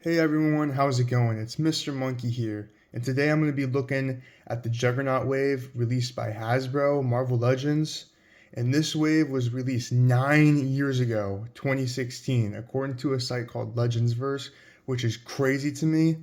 Hey everyone, how's it going? It's Mr. Monkey here, and today I'm going to be looking at the Juggernaut wave released by Hasbro Marvel Legends. And this wave was released 9 years ago, 2016, according to a site called Legendsverse, which is crazy to me.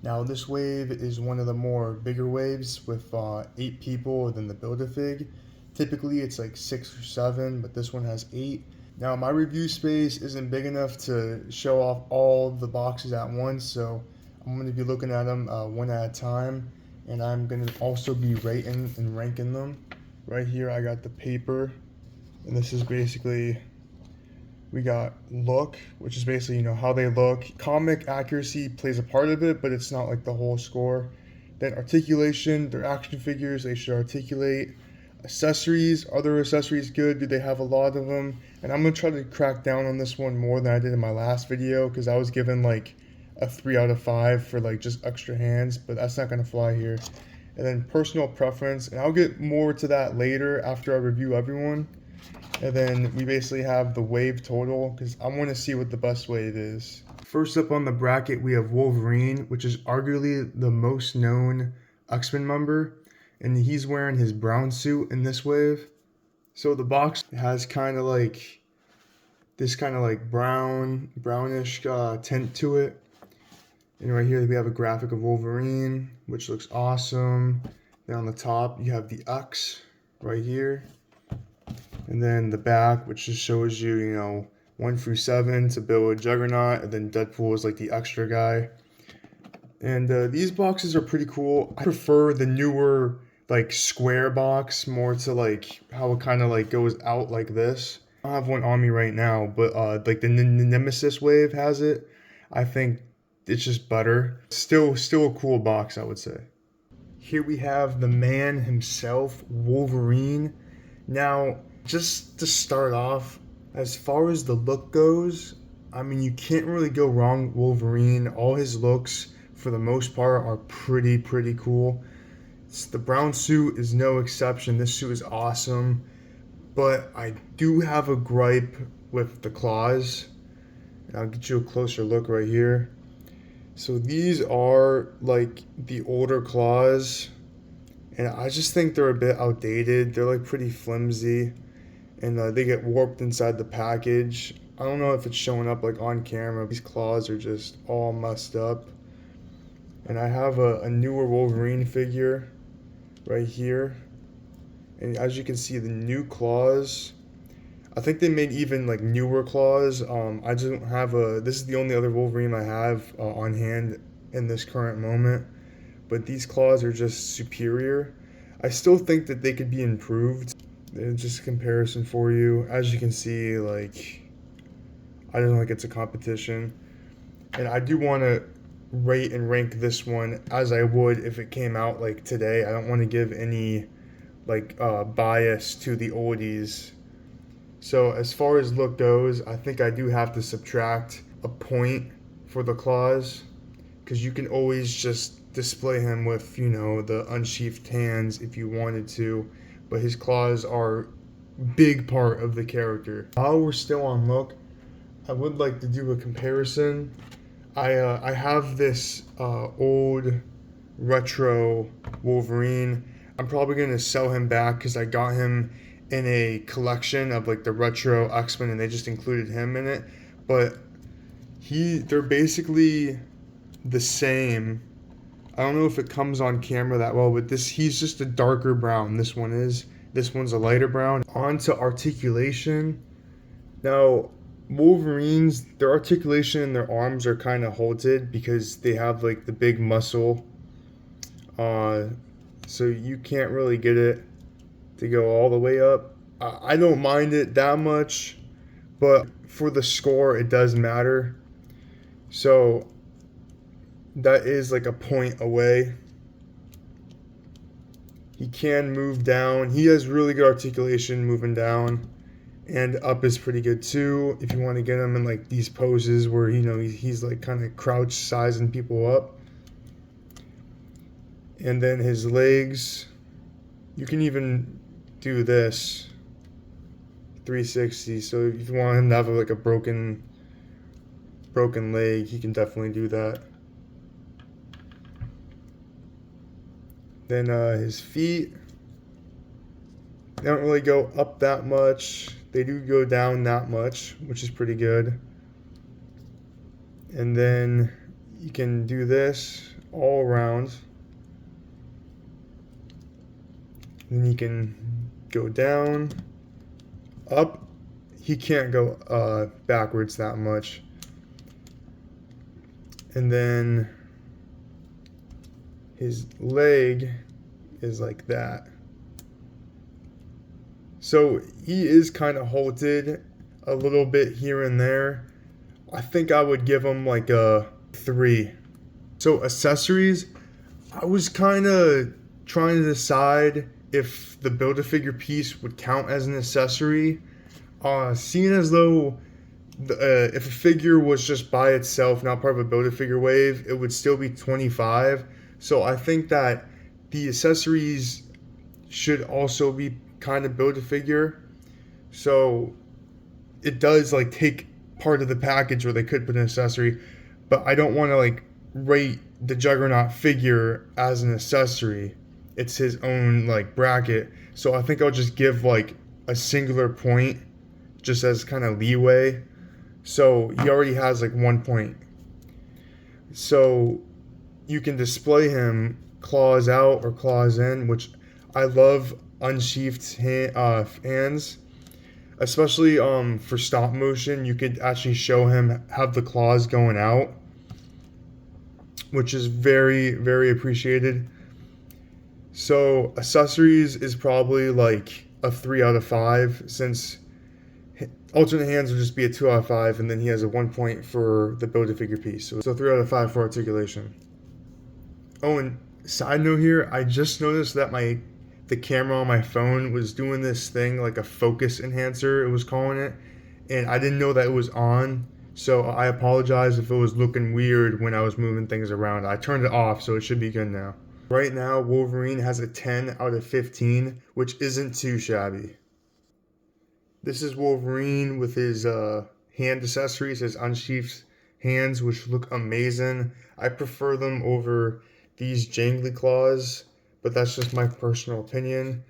Now, this wave is one of the more bigger waves with 8 people than the Build-A-Fig. Typically, it's like 6 or 7, but this one has 8. Now, my review space isn't big enough to show off all the boxes at once, so I'm going to be looking at them one at a time, and I'm going to also be rating and ranking them. Right here, I got the paper, and this is basically, we got look, which is basically, how they look. Comic accuracy plays a part of it, but it's not like the whole score. Then articulation, they're action figures, they should articulate. Accessories, are their accessories good? Do they have a lot of them? And I'm going to try to crack down on this one more than I did in my last video, because I was given like a 3 out of 5 for like just extra hands, but that's not going to fly here. And then personal preference, and I'll get more to that later after I review everyone. And then we basically have the wave total, because I want to see what the best wave is. First up on the bracket, we have Wolverine, which is arguably the most known X-Men member. And he's wearing his brown suit in this wave. So the box has kind of like this kind of like brownish tint to it. And right here we have a graphic of Wolverine, which looks awesome. Then on the top you have the X right here. And then the back, which just shows you, 1 through 7 to build Juggernaut. And then Deadpool is like the extra guy. And these boxes are pretty cool. I prefer the newer like square box more to like how it kind of like goes out like this. I don't have one on me right now, but like the Nemesis wave has it. I think it's just better. Still a cool box, I would say. Here we have the man himself, Wolverine. Now, just to start off, as far as the look goes, I mean, you can't really go wrong with Wolverine. All his looks, for the most part, are pretty cool. The brown suit is no exception. This suit is awesome. But I do have a gripe with the claws. And I'll get you a closer look right here. So these are like the older claws. And I just think they're a bit outdated. They're like pretty flimsy. And they get warped inside the package. I don't know if it's showing up like on camera. These claws are just all messed up. And I have a newer Wolverine figure right here, and as you can see, the new claws, I think they made even like newer claws. I just don't have this is the only other Wolverine I have on hand in this current moment, but these claws are just superior. I still think that they could be improved. Just a comparison for you, as you can see, like I don't think it's a competition, and I do want to rate and rank this one as I would if it came out like today. I don't want to give any like bias to the oldies. So as far as look goes, I think I do have to subtract a point for the claws, because you can always just display him with the unsheathed hands if you wanted to, but his claws are big part of the character. While we're still on look, I would like to do a comparison. I have this old retro Wolverine. I'm probably going to sell him back because I got him in a collection of like the retro X-Men, and they just included him in it. But they're basically the same. I don't know if it comes on camera that well, but he's just a darker brown. This one's a lighter brown. On to articulation. Now, Wolverines, their articulation and their arms are kind of halted because they have like the big muscle. So you can't really get it to go all the way up. I don't mind it that much, but for the score, it does matter. So that is like a point away. He can move down. He has really good articulation moving down. And up is pretty good too, if you want to get him in like these poses where he's like kind of crouch sizing people up. And then his legs, you can even do this 360. So if you want him to have like a broken broken leg, he can definitely do that. Then his feet, they don't really go up that much. They do go down that much, which is pretty good. And then you can do this all around. Then you can go down, up. He can't go backwards that much. And then his leg is like that. So he is kind of halted a little bit here and there. I think I would give him like a 3. So accessories, I was kind of trying to decide if the Build-A-Figure piece would count as an accessory. Seeing as though if a figure was just by itself, not part of a Build-A-Figure wave, it would still be 25. So I think that the accessories should also be kind of Build-A-Figure. So it does like take part of the package where they could put an accessory, but I don't want to like rate the Juggernaut figure as an accessory. It's his own like bracket. So I think I'll just give like a singular point just as kind of leeway. So he already has like 1 point. So you can display him claws out or claws in, which I love unsheathed hands. Especially for stop motion, you could actually show him have the claws going out, which is very, very appreciated. So accessories is probably like a 3 out of 5, since alternate hands would just be a 2 out of 5, and then he has a 1 point for the Build-A-Figure piece. So 3 out of 5 for articulation. Oh, and side note here, I just noticed that the camera on my phone was doing this thing like a focus enhancer, it was calling it, and I didn't know that it was on. So I apologize if it was looking weird when I was moving things around. I turned it off, so it should be good now. Right now, Wolverine has a 10 out of 15, which isn't too shabby. This is Wolverine with his hand accessories, his unsheathed hands, which look amazing. I prefer them over these jangly claws, but that's just my personal opinion.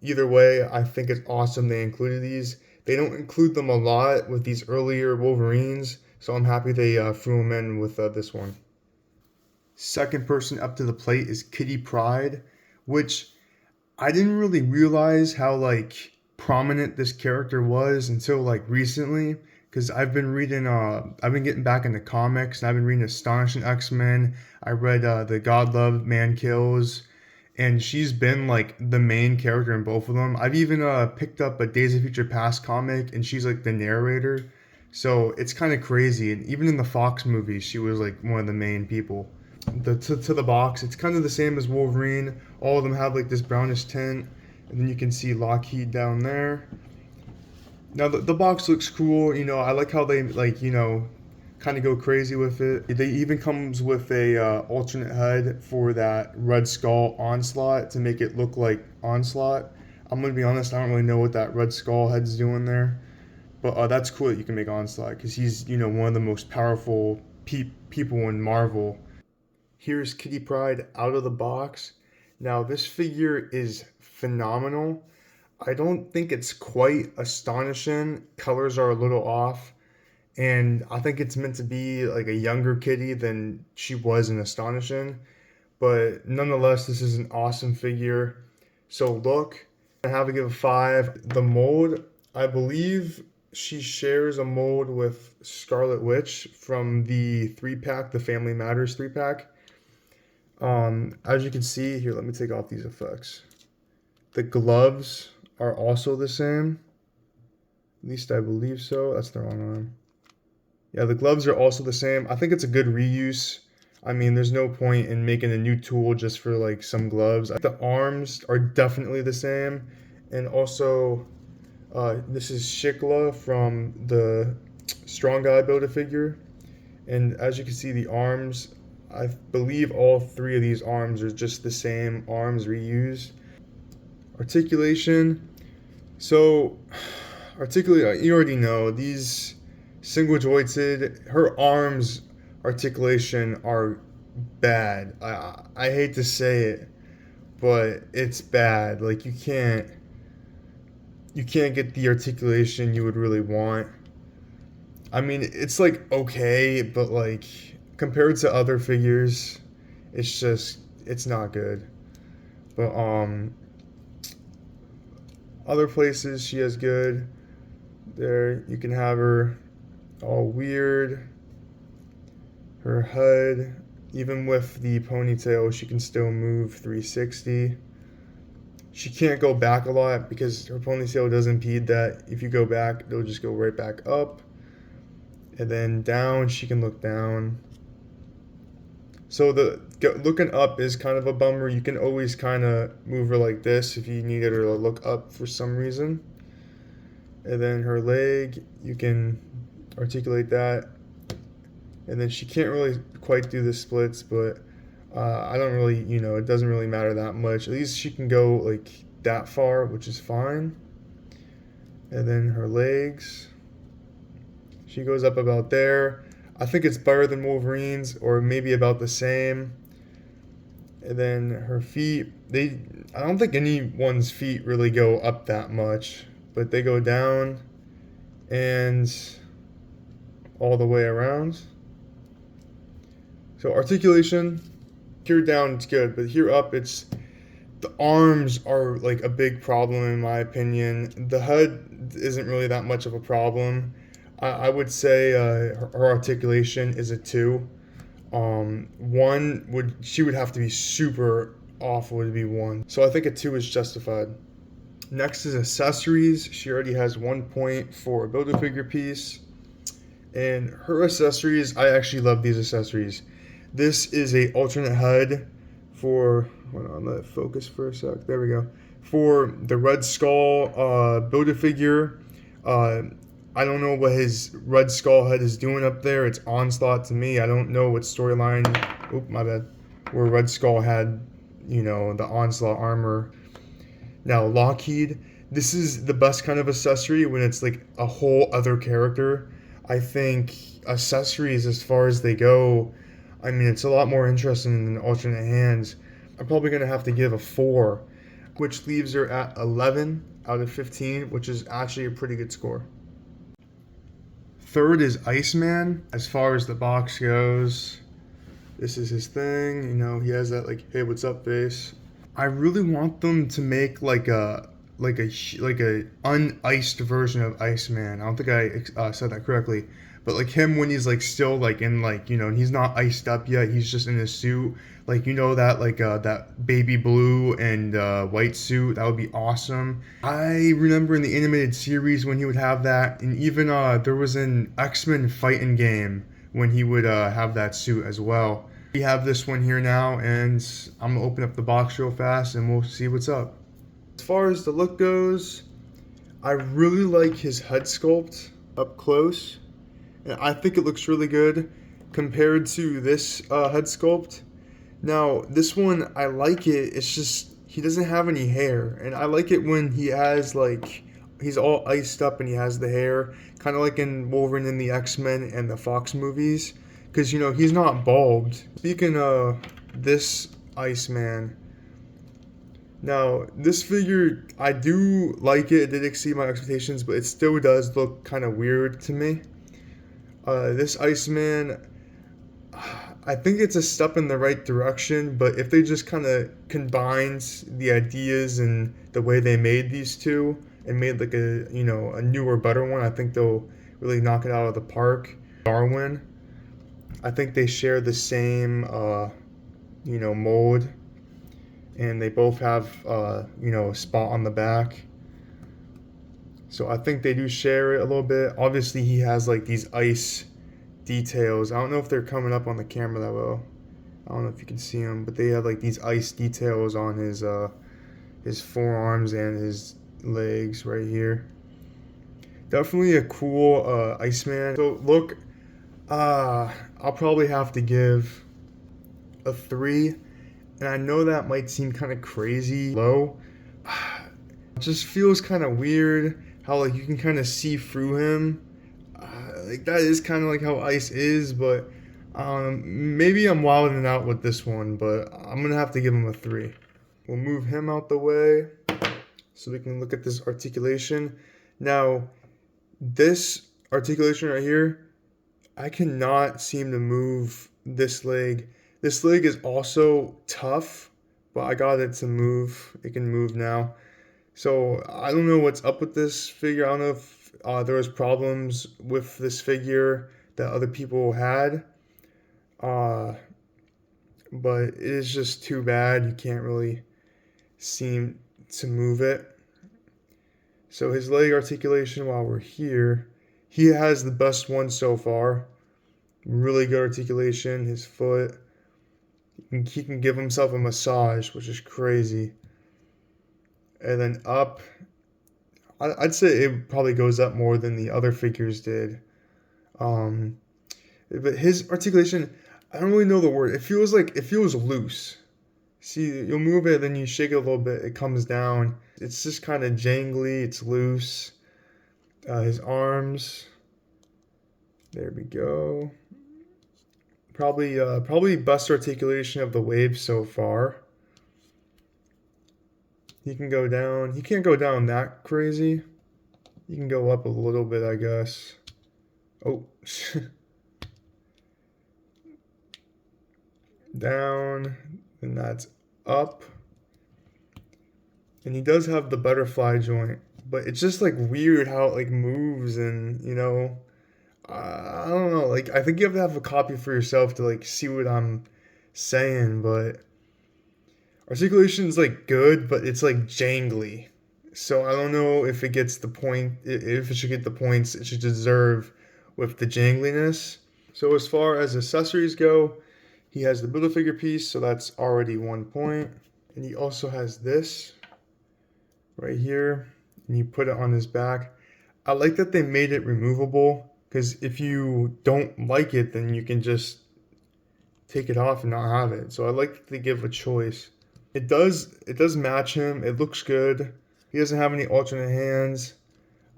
Either way, I think it's awesome they included these. They don't include them a lot with these earlier Wolverines, so I'm happy they threw them in with this one. Second person up to the plate is Pryde, which I didn't really realize how like prominent this character was until like recently, because I've been getting back into comics, and I've been reading Astonishing X-Men. I read the God Love Man Kills, and she's been like the main character in both of them. I've even picked up a Days of Future Past comic, and she's like the narrator. So it's kind of crazy. And even in the Fox movies, she was like one of the main people. To the box, it's kind of the same as Wolverine. All of them have like this brownish tint, and then you can see Lockheed down there. Now the box looks cool. You know, I like how they like, you know, kind of go crazy with it. They even comes with a alternate head for that Red Skull Onslaught to make it look like Onslaught. I'm gonna be honest, I don't really know what that Red Skull head's doing there, but that's cool that you can make Onslaught, because he's, you know, one of the most powerful people in Marvel. Here's Pryde out of the box. Now this figure is phenomenal. I don't think it's quite astonishing. Colors are a little off, and I think it's meant to be like a younger Kitty than she was in Astonishing. But nonetheless, this is an awesome figure. So look, I have to give a 5. The mold, I believe she shares a mold with Scarlet Witch from the 3-pack, the Family Matters 3-pack. As you can see here, let me take off these effects. The gloves are also the same. At least I believe so. That's the wrong arm. Yeah, the gloves are also the same. I think it's a good reuse. I mean, there's no point in making a new tool just for like some gloves. The arms are definitely the same. And also, this is Shikla from the Strong Guy Build-A-Figure. And as you can see, the arms, I believe all 3 of these arms are just the same arms reused. Articulation. So, you already know, these single jointed. Her arms articulation are bad. I hate to say it, but it's bad. Like you can't get the articulation you would really want. I mean, it's like okay, but like compared to other figures, it's not good. But other places she has good. There you can have her all weird. Her HUD, even with the ponytail, she can still move 360. She can't go back a lot because her ponytail does impede that. If you go back, it'll just go right back up. And then down, she can look down. So the looking up is kind of a bummer. You can always kind of move her like this if you needed her to look up for some reason. And then her leg, you can articulate that. And then she can't really quite do the splits, but I don't really, it doesn't really matter that much. At least she can go like that far, which is fine. And then her legs, she goes up about there. I think it's better than Wolverine's, or maybe about the same. And then her feet, I don't think anyone's feet really go up that much, but they go down and all the way around. So articulation, here down it's good, but here up the arms are like a big problem in my opinion. The HUD isn't really that much of a problem. I would say her articulation is a 2. She would have to be super awful to be 1. So I think a 2 is justified. Next is accessories. She already has 1 point for a Build-A-Figure piece. And her accessories, I actually love these accessories. This is a alternate HUD for, hold on, let it focus for a sec. There we go. For the Red Skull Build-A-Figure. I don't know what his Red Skull HUD is doing up there. It's Onslaught to me. I don't know what storyline, my bad, where Red Skull had, the Onslaught armor. Now, Lockheed, this is the best kind of accessory when it's like a whole other character. I think accessories, as far as they go, I mean, it's a lot more interesting than alternate hands. I'm probably going to have to give a 4, which leaves her at 11 out of 15, which is actually a pretty good score. Third is Iceman. As far as the box goes, this is his thing. He has that like, hey, what's up face. I really want them to make like a uniced version of Iceman. I don't think I said that correctly, but like him when he's like still like in like he's not iced up yet. He's just in his suit, like that like that baby blue and white suit. That would be awesome. I remember in the animated series when he would have that, and even there was an X-Men fighting game when he would have that suit as well. We have this one here now, and I'm gonna open up the box real fast and we'll see what's up. As far as the look goes, I really like his head sculpt up close. And I think it looks really good compared to this head sculpt. Now, this one, I like it. It's just, he doesn't have any hair. And I like it when he has, like, he's all iced up and he has the hair. Kind of like in Wolverine in the X-Men and the Fox movies. Because, he's not bald. Speaking of this Iceman, now, this figure, I do like it. It did exceed my expectations, but it still does look kind of weird to me. This Iceman, I think it's a step in the right direction, but if they just kind of combined the ideas and the way they made these two and made like a newer, better one, I think they'll really knock it out of the park. Darwin, I think they share the same, mold. And they both have, a spot on the back. So I think they do share it a little bit. Obviously, he has, like, these ice details. I don't know if they're coming up on the camera that well. I don't know if you can see them. But they have, like, these ice details on his forearms and his legs right here. Definitely a cool Iceman. So, look, I'll probably have to give a 3. And I know that might seem kind of crazy low. It just feels kind of weird how like you can kind of see through him. like that is kind of like how Ice is, but maybe I'm wilding out with this one, but I'm gonna have to give him a 3. We'll move him out the way so we can look at this articulation. Now, this articulation right here, I cannot seem to move this leg. This leg is also tough, but I got it to move. It can move now. So I don't know what's up with this figure. I don't know if there was problems with this figure that other people had. But it is just too bad. You can't really seem to move it. So his leg articulation while we're here, he has the best one so far. Really good articulation. His foot, he can give himself a massage, which is crazy. And then up, I'd say it probably goes up more than the other figures did. But his articulation, I don't really know the word. It feels loose. See, you'll move it, then you shake it a little bit, it comes down. It's just kind of jangly, it's loose. His arms, there we go. Probably best articulation of the wave so far. He can go down. He can't go down that crazy. He can go up a little bit, I guess. Oh. Down, and that's up. And he does have the butterfly joint, but it's just like weird how it like moves, and I don't know, like I think you have to have a copy for yourself to like see what I'm saying, but articulation's like good, but it's like jangly. So I don't know if it gets the point, if it should get the points it should deserve with the jangliness. So as far as accessories go, he has the Build-A-Figure piece, so that's already 1 point. And he also has this right here, and you put it on his back. I like that they made it removable, because if you don't like it, then you can just take it off and not have it. So I like that they give a choice. It does match him. It looks good. He doesn't have any alternate hands.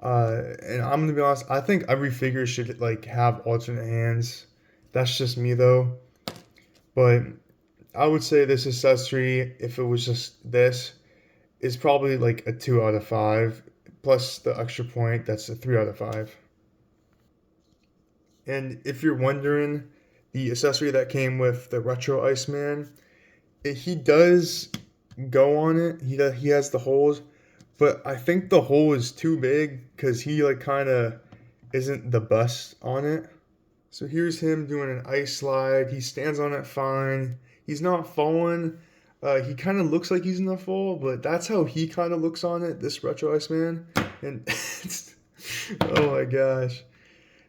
And I'm gonna be honest, I think every figure should like have alternate hands. That's just me though. But I would say this accessory, if it was just this, is probably like a 2 out of 5. Plus the extra point, that's a 3 out of 5. And if you're wondering, the accessory that came with the retro Iceman, he does go on it. He has the holes, but I think the hole is too big because he like kind of isn't the best on it. So here's him doing an ice slide. He stands on it fine. He's not falling. He kind of looks like he's in the fall, but that's how he kind of looks on it, this retro Iceman. And oh my gosh.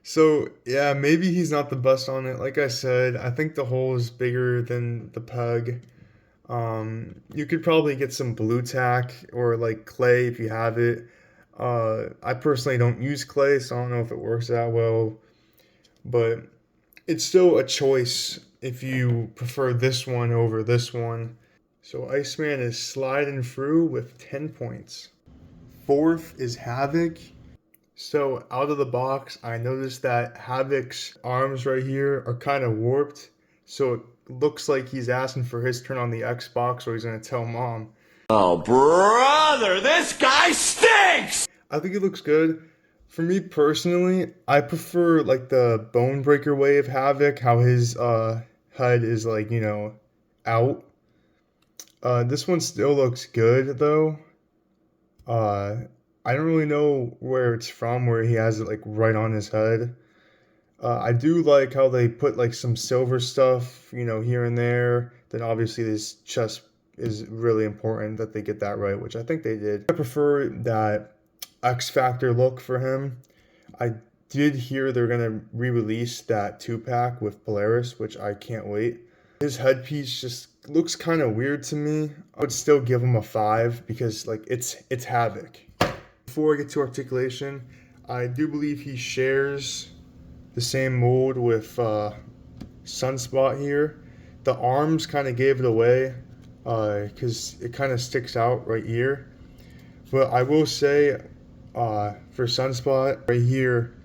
So yeah, maybe he's not the best on it. Like I said, I think the hole is bigger than the pug. You could probably get some blue tack or like clay if you have it. I personally don't use clay, so I don't know if it works that well. But it's still a choice if you prefer this one over this one. So Iceman is sliding through with 10 points. Fourth is Havok. So out of the box, I noticed that Havok's arms right here are kind of warped. So it looks like he's asking for his turn on the Xbox, or he's going to tell mom. Oh, brother, this guy stinks! I think it looks good. For me personally, I prefer like the Bone Breaker wave Havok, how his head is like, out. This one still looks good though. I don't really know where it's from, where he has it like right on his head. I do like how they put like some silver stuff, here and there. Then obviously this chest is really important that they get that right, which I think they did. I prefer that X Factor look for him. I did hear they're gonna re-release that 2-pack with Polaris, which I can't wait. His headpiece just looks kind of weird to me. I would still give him a 5 because like it's Havok. Before I get to articulation, I do believe he shares the same mold with Sunspot here. The arms kind of gave it away because it kind of sticks out right here. But I will say for Sunspot right here,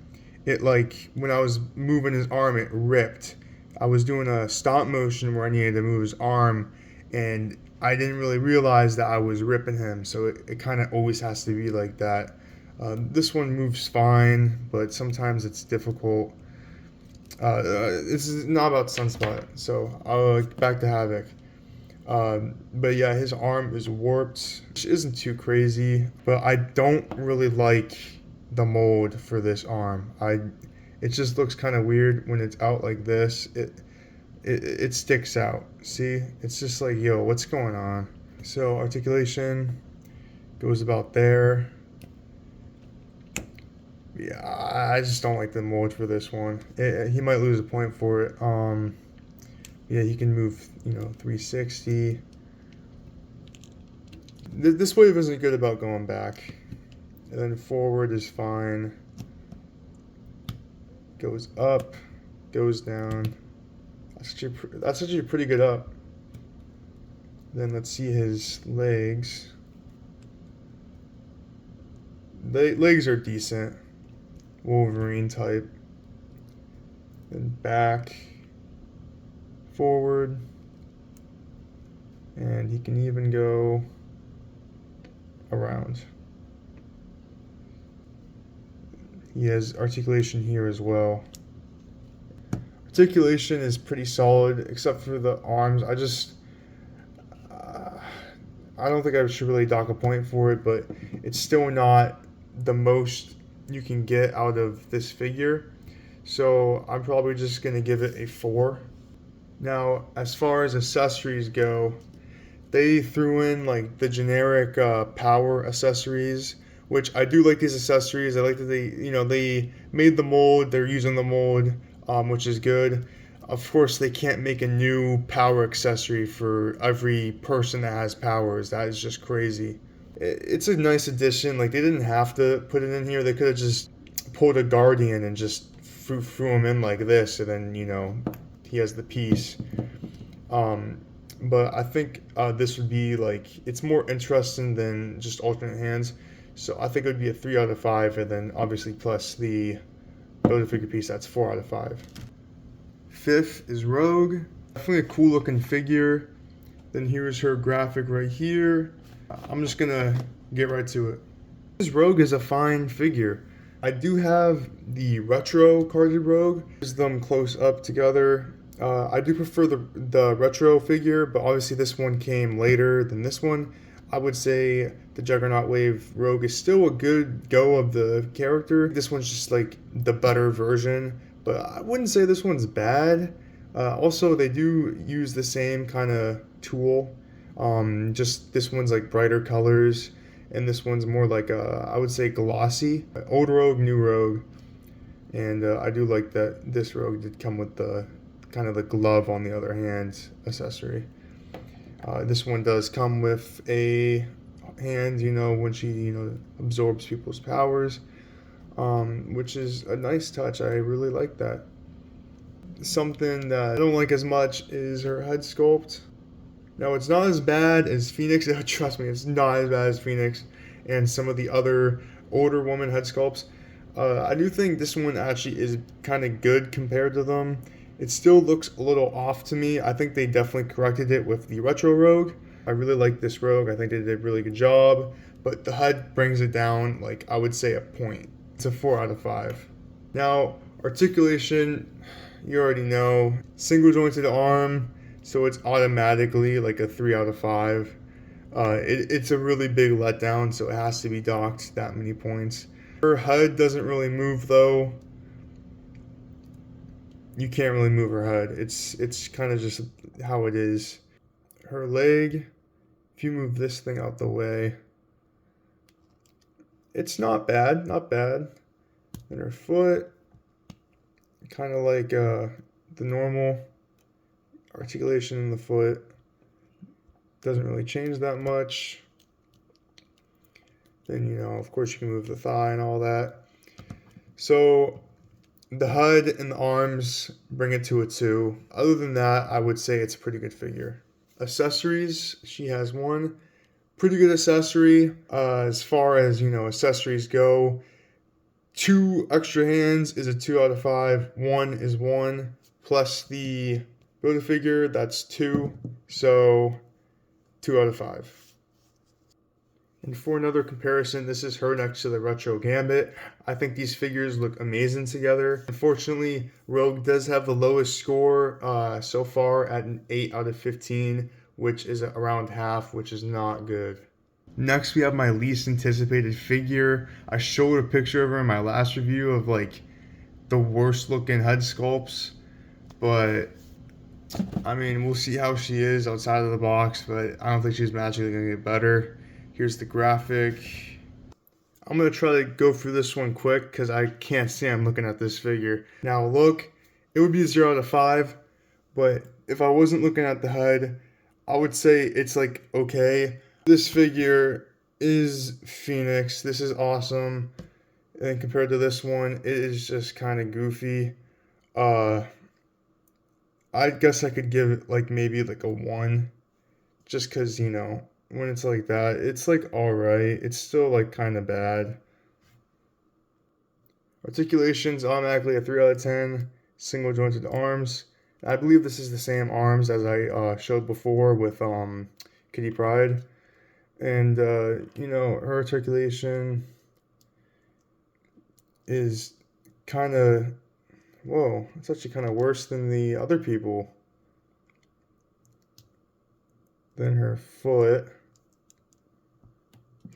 it, like, when I was moving his arm, it ripped. I was doing a stop motion where I needed to move his arm, and I didn't really realize that I was ripping him, so it kind of always has to be like that. This one moves fine, but sometimes it's difficult. This is not about Sunspot, so back to Havok. But yeah, his arm is warped, which isn't too crazy, but I don't really like the mold for this arm. It just looks kind of weird when it's out like this. It sticks out. See, it's just like, yo, what's going on? So articulation goes about there. Yeah, I just don't like the mold for this one. He might lose a point for it. Yeah, he can move, 360. This wave isn't good about going back. And then forward is fine. Goes up, goes down. That's actually pretty good up. Then let's see his legs. Legs are decent. Wolverine type. Then back, forward, and he can even go around. He has articulation here as well. Articulation is pretty solid, except for the arms. I don't think I should really dock a point for it, but it's still not the most you can get out of this figure. So I'm probably just going to give it a 4. Now, as far as accessories go, they threw in like the generic power accessories, which I do like these accessories. I like that they made the mold, they're using the mold, which is good. Of course, they can't make a new power accessory for every person that has powers. That is just crazy. It's a nice addition. Like, they didn't have to put it in here. They could have just pulled a Guardian and just threw him in like this, and then, he has the piece. But I think this would be like, it's more interesting than just alternate hands. So I think it would be a 3 out of 5, and then obviously plus the Build-A-Figure piece, that's 4 out of 5. Fifth is Rogue. Definitely a cool looking figure. Then here's her graphic right here. I'm just gonna get right to it. This Rogue is a fine figure. I do have the retro carded Rogue. There's them close up together. I do prefer the retro figure, but obviously this one came later than this one. I would say the Juggernaut Wave Rogue is still a good go of the character. This one's just like the better version, but I wouldn't say this one's bad. Also, they do use the same kind of tool. Just this one's like brighter colors, and this one's more like I would say glossy. Old Rogue, new Rogue, and I do like that this Rogue did come with the kind of the glove on the other hand accessory. This one does come with a hand, when she, absorbs people's powers, which is a nice touch. I really like that. Something that I don't like as much is her head sculpt. Now, it's not as bad as Phoenix. Trust me, it's not as bad as Phoenix and some of the other older woman head sculpts. I do think this one actually is kind of good compared to them. It still looks a little off to me. I think they definitely corrected it with the retro Rogue. I really like this Rogue. I think they did a really good job. But the HUD brings it down, like, I would say a point. It's a 4 out of 5. Now, articulation, you already know. Single jointed arm, so it's automatically like a 3 out of 5. It's a really big letdown, so it has to be docked that many points. Her HUD doesn't really move, though. You can't really move her HUD. It's kind of just how it is. Her leg, if you move this thing out the way, it's not bad, not bad. And her foot, kind of like the normal articulation in the foot. Doesn't really change that much. Then, of course you can move the thigh and all that. So the HUD and the arms bring it to a 2. Other than that, I would say it's a pretty good figure. Accessories, she has one pretty good accessory. As far as, accessories go, 2 extra hands is a 2 out of 5. 1 is 1. Plus the Build-A-Figure, that's 2. So 2 out of 5. And for another comparison, this is her next to the Retro Gambit. I think these figures look amazing together. Unfortunately, Rogue does have the lowest score so far at an 8 out of 15, which is around half, which is not good. Next, we have my least anticipated figure. I showed a picture of her in my last review of like the worst looking head sculpts, but I mean, we'll see how she is outside of the box, but I don't think she's magically going to get better. Here's the graphic. I'm going to try to go through this one quick because I can't stand looking at this figure. Now look, it would be a 0 out of 5, but if I wasn't looking at the HUD, I would say it's like okay. This figure is Phoenix. This is awesome. And compared to this one, it is just kind of goofy. I guess I could give it like maybe like a 1. Just because, you know, when it's like that, it's like alright. It's still like kind of bad. Articulation's automatically a 3 out of 10. Single jointed arms. I believe this is the same arms as I showed before with Kitty Pryde. And, you know, her articulation is kind of, whoa, it's actually kind of worse than the other people. Then her foot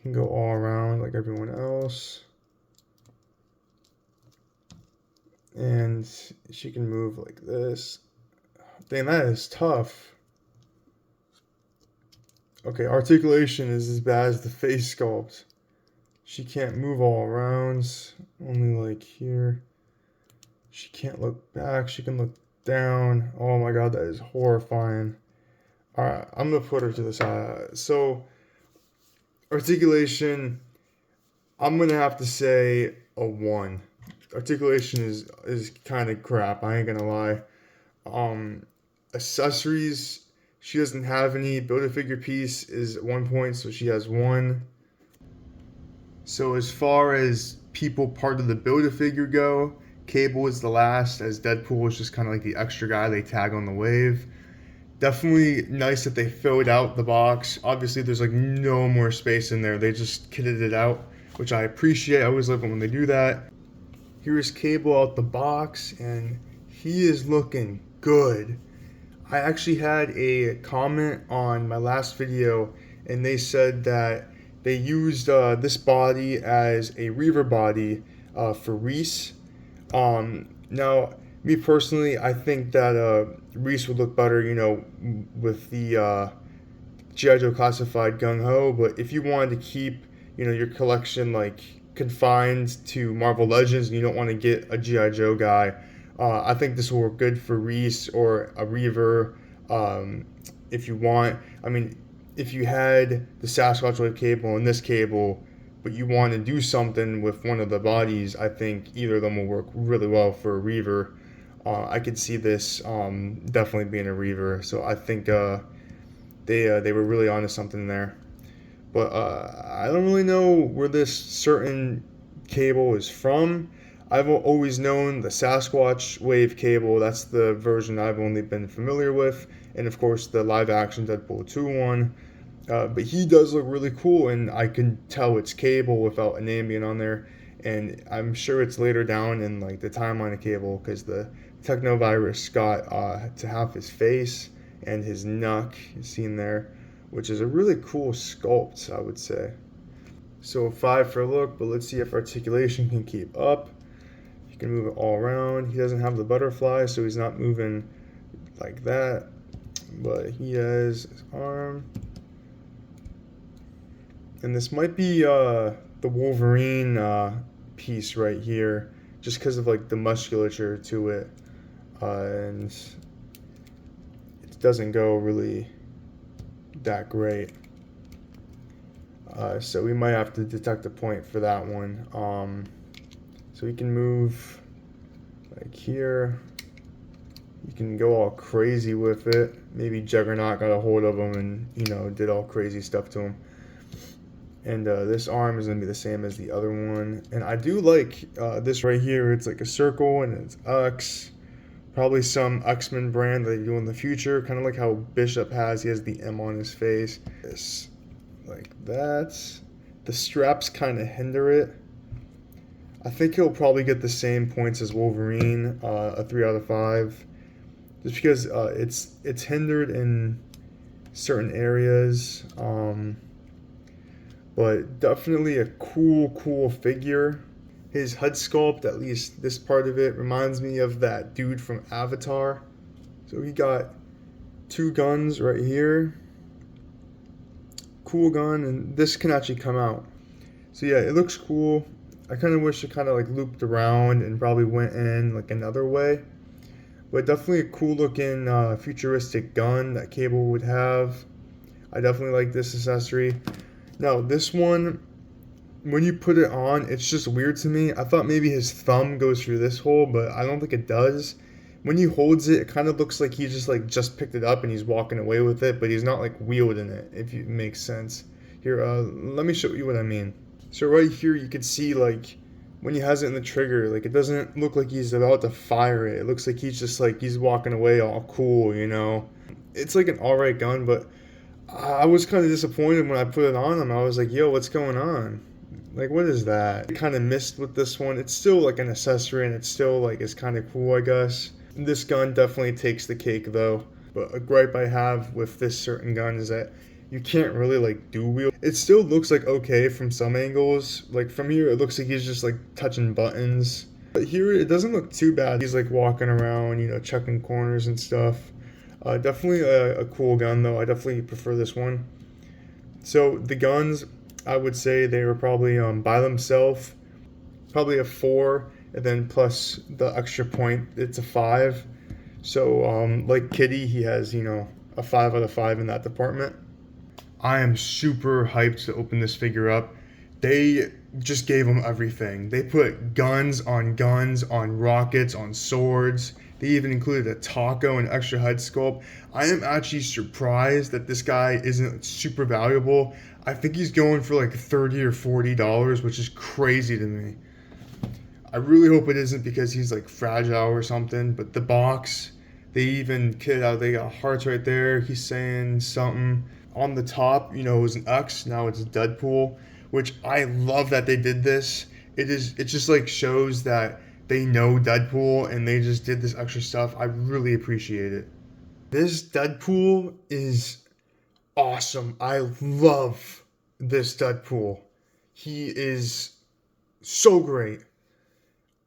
can go all around like everyone else. And she can move like this. Dang, that is tough. Okay, articulation is as bad as the face sculpt. She can't move all around, only like here. She can't look back, she can look down. Oh my god, that is horrifying. Alright, I'm gonna put her to the side. So, articulation, I'm gonna have to say a 1. Articulation is kind of crap, I ain't gonna lie. Accessories, she doesn't have any. Build-A-Figure piece is 1 point, so she has 1. So as far as people part of the Build-A-Figure go, Cable is the last, as Deadpool is just kind of like the extra guy they tag on the wave. Definitely nice that they filled out the box. Obviously, there's like no more space in there. They just kitted it out, which I appreciate. I always love it when they do that. Here's Cable out the box, and he is looking good. I actually had a comment on my last video, and they said that they used this body as a Reaver body for Reese. Now, me personally, I think that Reese would look better, you know, with the G.I. Joe Classified Gung Ho. But if you wanted to keep, you know, your collection like confined to Marvel Legends, and you don't want to get a G.I. Joe guy, I think this will work good for Reese or a Reaver. If you want, I mean, if you had the Sasquatch Wave Cable and this Cable, but you want to do something with one of the bodies, I think either of them will work really well for a Reaver. I could see this definitely being a Reaver, so I think they were really onto something there. But I don't really know where this certain cable is from. I've always known the Sasquatch Wave Cable. That's the version I've only been familiar with, and of course the live-action Deadpool 2 one. But he does look really cool, and I can tell it's Cable without a name being on there. And I'm sure it's later down in like the timeline of Cable, because the Technovirus got to have his face and his neck seen there, which is a really cool sculpt, I would say. So 5 for a look, but let's see if articulation can keep up. He can move it all around. He doesn't have the butterfly, so he's not moving like that, but he has his arm. And this might be the Wolverine piece right here, just because of like the musculature to it, and it doesn't go really that great. So we might have to detect a point for that one. So we can move like here. You can go all crazy with it. Maybe Juggernaut got a hold of him and, you know, did all crazy stuff to him. And this arm is going to be the same as the other one. And I do like this right here. It's like a circle and it's X. Probably some Iceman brand that they do in the future. Kind of like how Bishop has. He has the M on his face. This, like that. The straps kind of hinder it. I think he'll probably get the same points as Wolverine, a 3 out of 5. Just because it's hindered in certain areas. But definitely a cool figure. His HUD sculpt, at least this part of it, reminds me of that dude from Avatar. So he got 2 guns right here. Cool gun, and this can actually come out. So yeah, it looks cool. I kind of wish it kind of like looped around and probably went in like another way. But definitely a cool looking futuristic gun that Cable would have. I definitely like this accessory. Now this one, when you put it on, it's just weird to me. I thought maybe his thumb goes through this hole, but I don't think it does. When he holds it, it kind of looks like he just picked it up and he's walking away with it, but he's not like wielding it, if it makes sense. Here, let me show you what I mean. So right here, you can see like when he has it in the trigger, like it doesn't look like he's about to fire it. It looks like he's walking away all cool, you know. It's like an alright gun, but I was kind of disappointed when I put it on him. I was like, yo, what's going on? Like, what is that? I kind of missed with this one. It's still like an accessory and it's still like, it's kind of cool, I guess. This gun definitely takes the cake though. But a gripe I have with this certain gun is that you can't really like dual wield. It still looks like okay from some angles. Like from here, it looks like he's just like touching buttons. But here, it doesn't look too bad. He's like walking around, you know, checking corners and stuff. Definitely a cool gun though. I definitely prefer this one. So the guns, I would say they were probably by themselves, probably a 4, and then plus the extra point, it's a 5. So like Kitty, he has, you know, a 5 out of 5 in that department. I am super hyped to open this figure up. They just gave him everything. They put guns, on rockets, on swords. They even included a taco and extra head sculpt. I am actually surprised that this guy isn't super valuable. I think he's going for like $30 or $40, which is crazy to me. I really hope it isn't because he's like fragile or something. But the box, they even kitted out. They got hearts right there. He's saying something on the top. You know, it was an X. Now it's Deadpool, which I love that they did this. It just like shows that they know Deadpool and they just did this extra stuff. I really appreciate it. This Deadpool is awesome. I love this Deadpool. He is so great.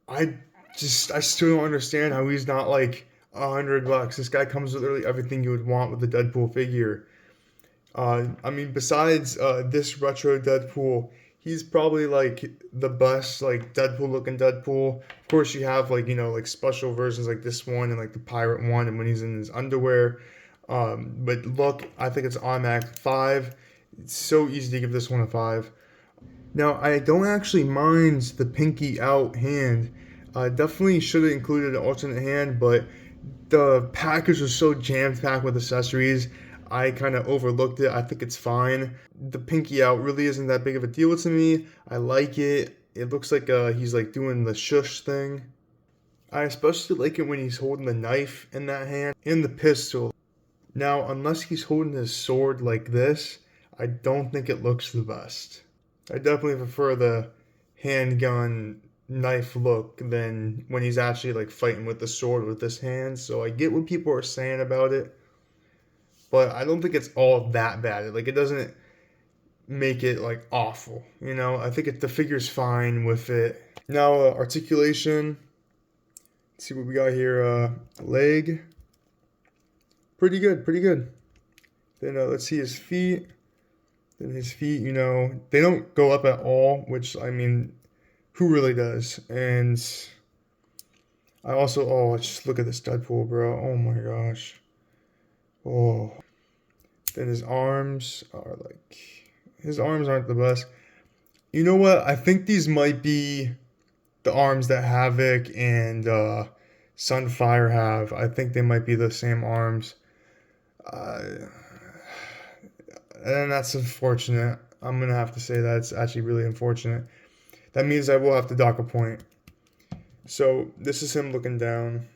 I still don't understand how he's not like $100. This guy comes with literally everything you would want with a Deadpool figure. I mean, besides this retro Deadpool, he's probably like the best like Deadpool looking Deadpool. Of course, you have like, you know, like special versions like this one and like the pirate one, and when he's in his underwear. But look, I think it's automatic 5. It's so easy to give this one a 5. Now, I don't actually mind the pinky out hand. Definitely should have included an alternate hand, but the package was so jam-packed with accessories, I kind of overlooked it. I think it's fine. The pinky out really isn't that big of a deal to me. I like it. It looks like he's like doing the shush thing. I especially like it when he's holding the knife in that hand and the pistol. Now, unless he's holding his sword like this, I don't think it looks the best. I definitely prefer the handgun knife look than when he's actually like fighting with the sword with this hand. So I get what people are saying about it, but I don't think it's all that bad. Like, it doesn't make it like awful, you know. I think the figure's fine with it. Now articulation. Let's see what we got here. Leg. Pretty good. Then let's see his feet. Then his feet, you know, they don't go up at all, which, I mean, who really does? And I also, just look at this Deadpool, bro. Oh my gosh. Oh. Then his arms aren't the best. You know what? I think these might be the arms that Havok and Sunfire have. I think they might be the same arms. And that's unfortunate. I'm going to have to say that's actually really unfortunate. That means I will have to dock a point. So this is him looking down.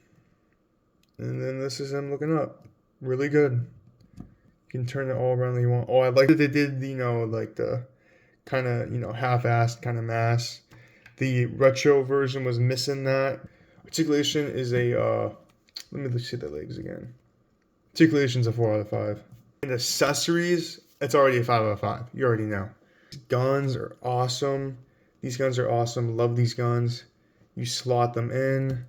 And then this is him looking up. Really good. You can turn it all around that you want. Oh, I like that they did, like the kind of, half-assed kind of mask. The retro version was missing that. Articulation is a, let me see the legs again. Articulation's a 4 out of 5. And accessories, it's already a 5 out of 5. You already know. Guns are awesome. These guns are awesome. Love these guns. You slot them in.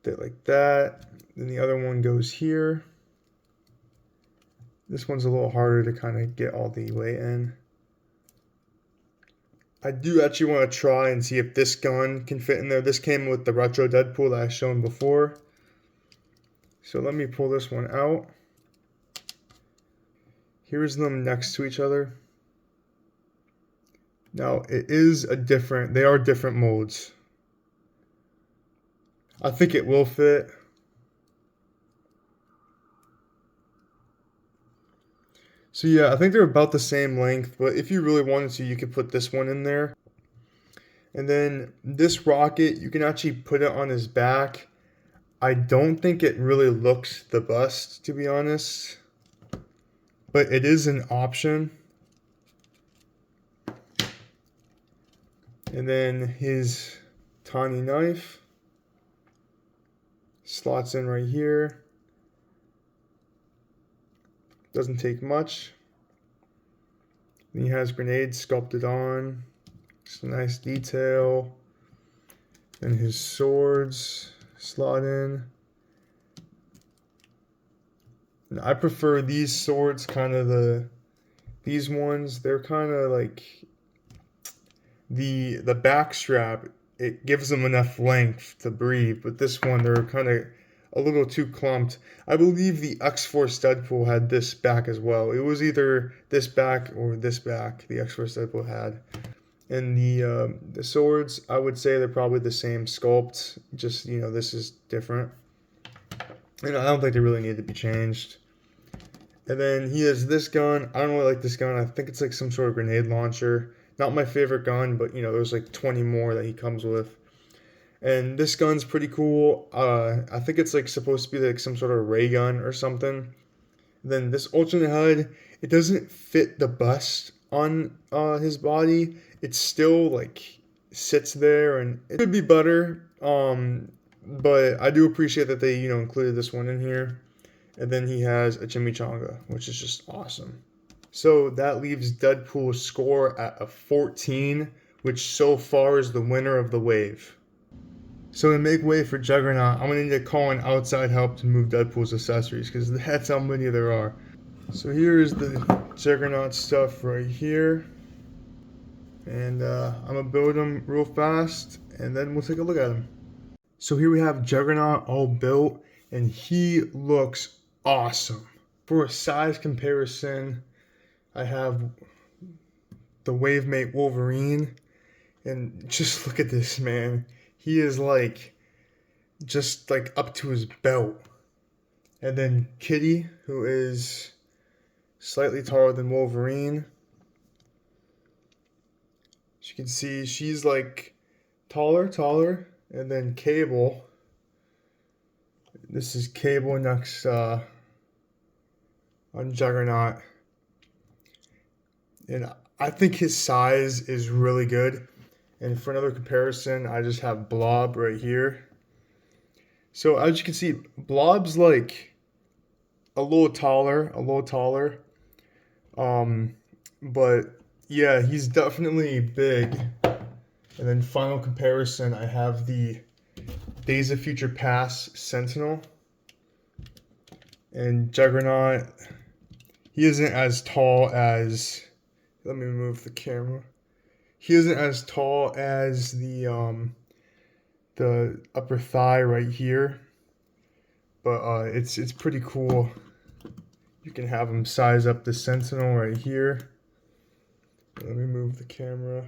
Bit like that. Then the other one goes here. This one's a little harder to kind of get all the way in. I do actually want to try and see if this gun can fit in there. This came with the retro Deadpool that I shown before. So let me pull this one out. Here's them next to each other. Now it is they are different molds. I think it will fit. So yeah, I think they're about the same length, but if you really wanted to, you could put this one in there. And then this rocket, you can actually put it on his back. I don't think it really looks the best, to be honest. But it is an option. And then his tiny knife slots in right here. Doesn't take much. Then he has grenades sculpted on. It's a nice detail. Then his swords slot in. And I prefer these swords, these ones. They're kind of like the back strap. It gives them enough length to breathe, but this one they're kind of a little too clumped. I believe the X-Force Deadpool had this back as well. It was either this back or this back the X-Force Deadpool had. And the swords, I would say they're probably the same sculpt. Just, this is different. And I don't think they really need to be changed. And then he has this gun. I don't really like this gun. I think it's like some sort of grenade launcher. Not my favorite gun, but, there's like 20 more that he comes with. And this gun's pretty cool. I think it's like supposed to be like some sort of ray gun or something. Then this alternate HUD, it doesn't fit the bust on his body. It still like sits there, and it could be better. But I do appreciate that they included this one in here. And then he has a chimichanga, which is just awesome. So that leaves Deadpool's score at a 14, which so far is the winner of the wave. So to make way for Juggernaut, I'm going to need to call in outside help to move Deadpool's accessories, because that's how many there are. So here's the Juggernaut stuff right here. And I'm going to build them real fast, and then we'll take a look at them. So here we have Juggernaut all built, and he looks awesome. For a size comparison, I have the Wavemate Wolverine, and just look at this, man. He is just up to his belt. And then Kitty, who is slightly taller than Wolverine. As you can see, she's taller. And then Cable. This is Cable next on Juggernaut. And I think his size is really good. And for another comparison, I just have Blob right here. So as you can see, Blob's like a little taller. But yeah, he's definitely big. And then final comparison, I have the Days of Future Past Sentinel. And Juggernaut, he isn't as tall as, let me move the camera. He isn't as tall as the upper thigh right here, but it's pretty cool. You can have him size up the Sentinel right here. Let me move the camera.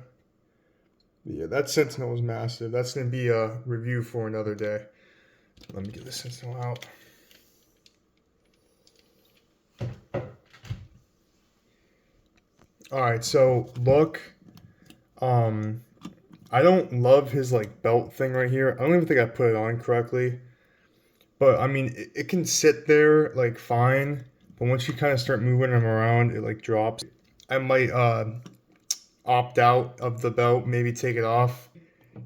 Yeah, that Sentinel is massive. That's going to be a review for another day. Let me get the Sentinel out. All right, so look, um, I don't love his like belt thing right here. I don't even think I put it on correctly. But I mean, it can sit there like fine, but once you kind of start moving him around, it like drops. I might opt out of the belt, maybe take it off.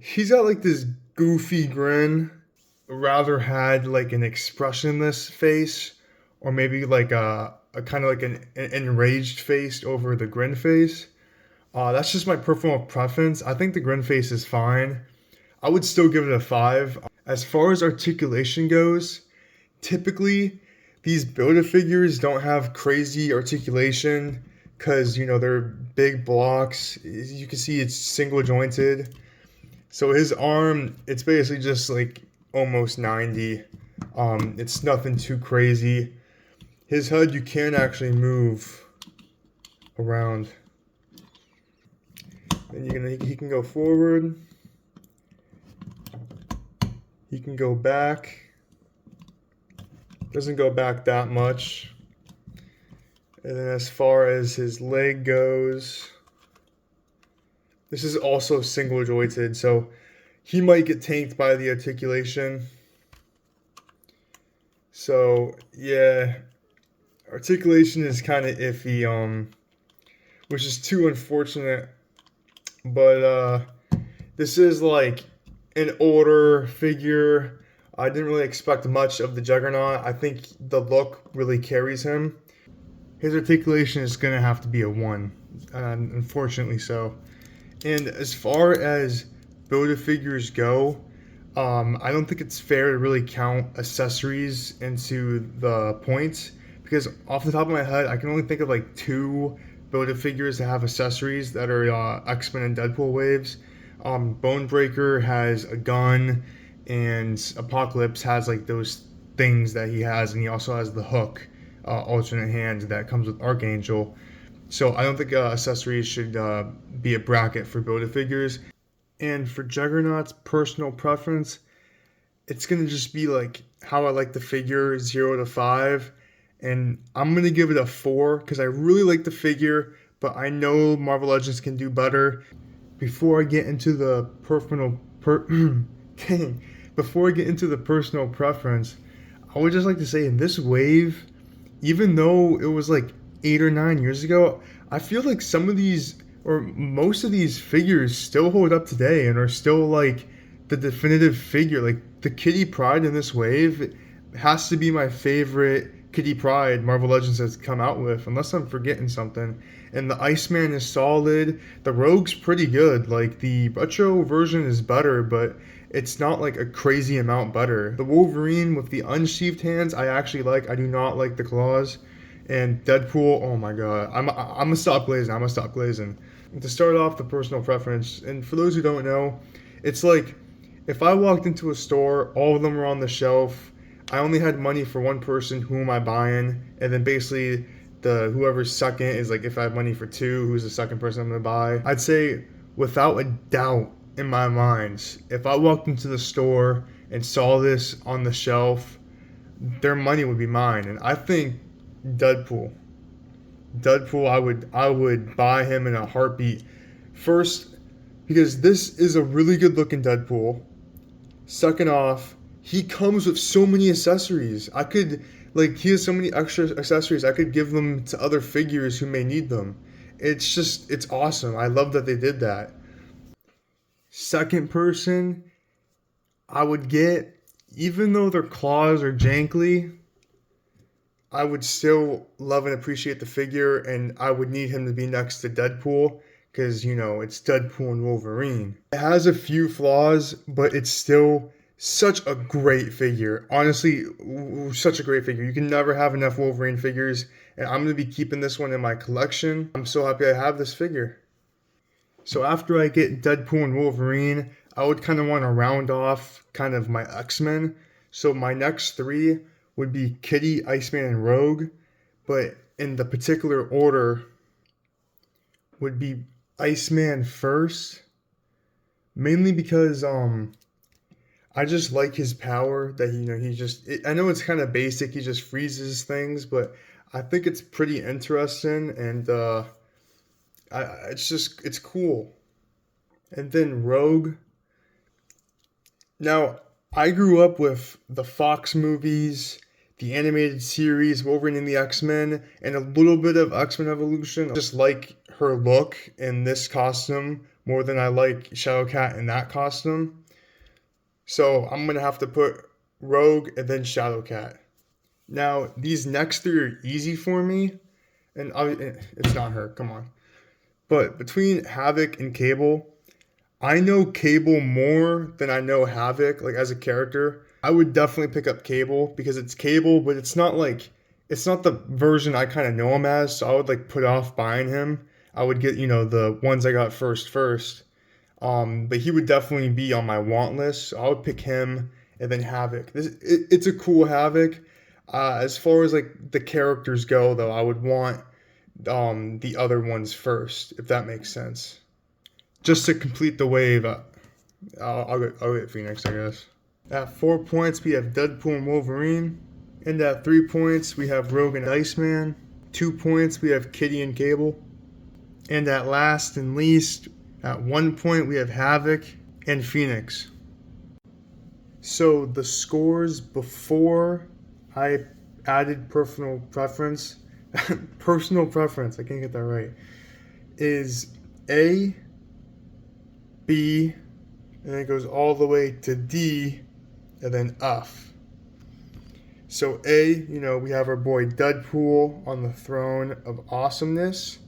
He's got like this goofy grin. Rather had like an expressionless face, or maybe like a kind of like an enraged face over the grin face. That's just my personal preference. I think the grin face is fine. I would still give it a 5. As far as articulation goes, typically these Build-A-Figures don't have crazy articulation because, you know, they're big blocks. You can see it's single jointed. So his arm, it's basically just like almost 90. It's nothing too crazy. His head, you can actually move around. And he can go forward. He can go back. Doesn't go back that much. And then as far as his leg goes, this is also single jointed, so he might get tanked by the articulation. So yeah, articulation is kind of iffy, which is too unfortunate. But this is like an older figure. I didn't really expect much of the Juggernaut. I think the look really carries him. His articulation is going to have to be a 1, unfortunately so. And as far as Build-A-Figures go, I don't think it's fair to really count accessories into the points, because off the top of my head, I can only think of like 2 Build-A-Figures that have accessories that are X-Men and Deadpool waves. Bonebreaker has a gun, and Apocalypse has like those things that he has, and he also has the hook, alternate hand that comes with Archangel. So I don't think accessories should be a bracket for Build-A-Figures. And for Juggernaut's personal preference, it's going to just be like how I like the figure, 0 to 5. And I'm going to give it a 4 because I really like the figure, but I know Marvel Legends can do better. Before I get into the before I get into the personal preference, I would just like to say in this wave, even though it was like 8 or 9 years ago, I feel like some of these or most of these figures still hold up today and are still like the definitive figure. Like the Kitty Pryde in this wave has to be my favorite Kitty Pryde Marvel Legends has come out with, unless I'm forgetting something. And the Iceman is solid. The Rogue's pretty good. Like the retro version is better, but it's not like a crazy amount better. The Wolverine with the unsheathed hands, I actually like. I do not like the claws. And Deadpool, oh my god, I'm gonna stop glazing. I'm gonna stop glazing. To start off, the personal preference, and for those who don't know, it's like if I walked into a store, all of them were on the shelf. I only had money for one person. Who am I buying? And then basically the whoever's second is like if I have money for 2, who's the second person I'm gonna buy? I'd say without a doubt in my mind, if I walked into the store and saw this on the shelf, their money would be mine. And I think Deadpool. I would buy him in a heartbeat. First, because this is a really good looking Deadpool. Second off, he comes with so many accessories. He has so many extra accessories. I could give them to other figures who may need them. It's awesome. I love that they did that. Second person, I would get, even though their claws are jankly, I would still love and appreciate the figure, and I would need him to be next to Deadpool because, you know, it's Deadpool and Wolverine. It has a few flaws, but it's still such a great figure. Honestly, such a great figure. You can never have enough Wolverine figures, and I'm going to be keeping this one in my collection. I'm so happy I have this figure. So after I get Deadpool and Wolverine, I would kind of want to round off kind of my X-Men. So my next 3 would be Kitty, Iceman, and Rogue, but in the particular order would be Iceman first, mainly because I just like his power that I know it's kind of basic, he just freezes things, but I think it's pretty interesting, and It's cool. And then Rogue. Now, I grew up with the Fox movies, the animated series, Wolverine and the X-Men, and a little bit of X-Men Evolution. I just like her look in this costume more than I like Shadowcat in that costume. So I'm going to have to put Rogue and then Shadowcat. Now, these next three are easy for me, and it's not her, come on. But between Havok and Cable, I know Cable more than I know Havok, like as a character. I would definitely pick up Cable because it's Cable, but it's not the version I kind of know him as, so I would like put off buying him. I would get, the ones I got first. But he would definitely be on my want list. So I would pick him and then Havok. It's a cool Havok. As far as like the characters go, though, I would want the other ones first, if that makes sense. Just to complete the wave, I'll get Phoenix, I guess. At 4 points, we have Deadpool and Wolverine. And at 3 points, we have Rogue and Iceman. 2 points, we have Kitty and Cable. And at last and least, at 1 point, we have Havok and Phoenix. So the scores before I added personal preference, I can't get that right, is A, B, and then it goes all the way to D, and then F. So A, we have our boy Deadpool on the throne of awesomeness.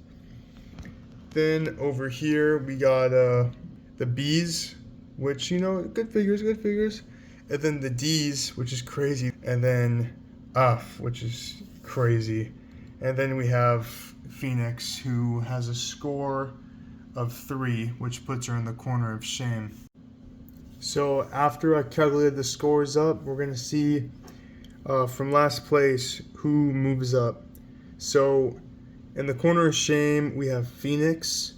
Then over here we got the B's, which, good figures. And then the D's, which is crazy. And then F, which is crazy. And then we have Phoenix, who has a score of 3, which puts her in the corner of shame. So after I calculated the scores up, we're going to see from last place who moves up. So in the corner of shame, we have Phoenix,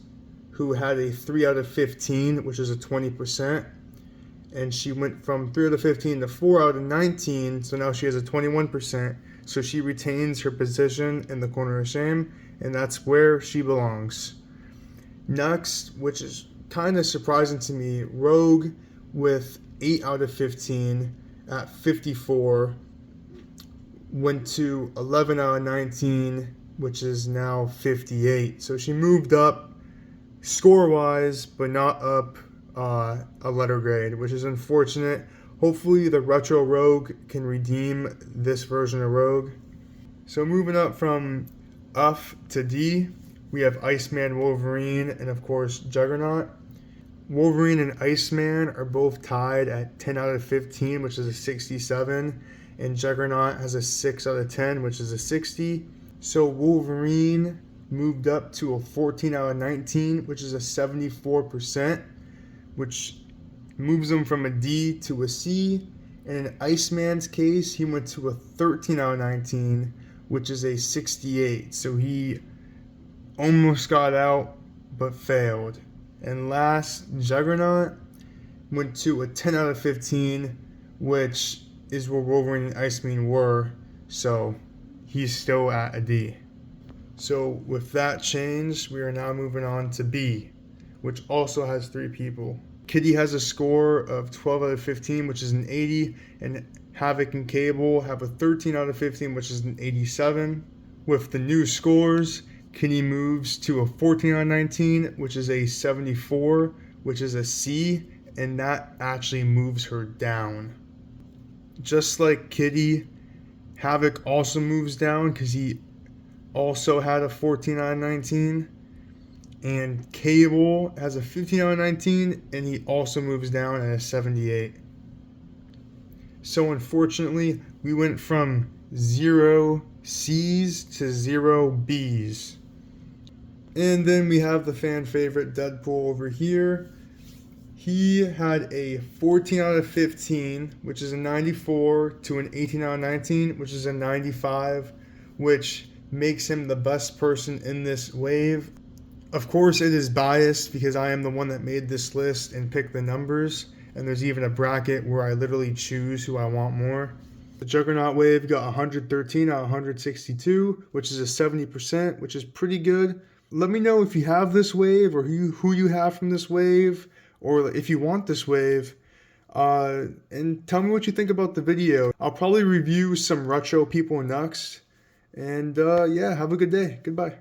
who had a 3 out of 15, which is a 20%. And she went from 3 out of 15 to 4 out of 19, so now she has a 21%. So she retains her position in the corner of shame, and that's where she belongs. Next, which is kind of surprising to me, Rogue with 8 out of 15 at 54 went to 11 out of 19, which is now 58. So she moved up score-wise, but not up a letter grade, which is unfortunate. Hopefully the retro Rogue can redeem this version of Rogue. So moving up from F to D, we have Iceman, Wolverine, and of course Juggernaut. Wolverine and Iceman are both tied at 10 out of 15, which is a 67, and Juggernaut has a 6 out of 10, which is a 60. So Wolverine moved up to a 14 out of 19, which is a 74%, which moves him from a D to a C. And in Iceman's case, he went to a 13 out of 19, which is a 68. So he almost got out, but failed. And last, Juggernaut went to a 10 out of 15, which is where Wolverine and Iceman were. So he's still at a D. So with that change, we are now moving on to B, which also has 3 people. Kitty has a score of 12 out of 15, which is an 80, and Havok and Cable have a 13 out of 15, which is an 87. With the new scores, Kitty moves to a 14 out of 19, which is a 74, which is a C, and that actually moves her down. Just like Kitty, Havok also moves down because he also had a 14 out of 19. And Cable has a 15 out of 19, and he also moves down at a 78. So unfortunately, we went from 0 C's to 0 B's. And then we have the fan favorite Deadpool over here. He had a 14 out of 15, which is a 94, to an 18 out of 19, which is a 95, which makes him the best person in this wave. Of course, it is biased because I am the one that made this list and picked the numbers, and there's even a bracket where I literally choose who I want more. The Juggernaut wave got 113 out of 162, which is a 70%, which is pretty good. Let me know if you have this wave or who you have from this wave, or if you want this wave. And tell me what you think about the video. I'll probably review some retro people next. And yeah, have a good day. Goodbye.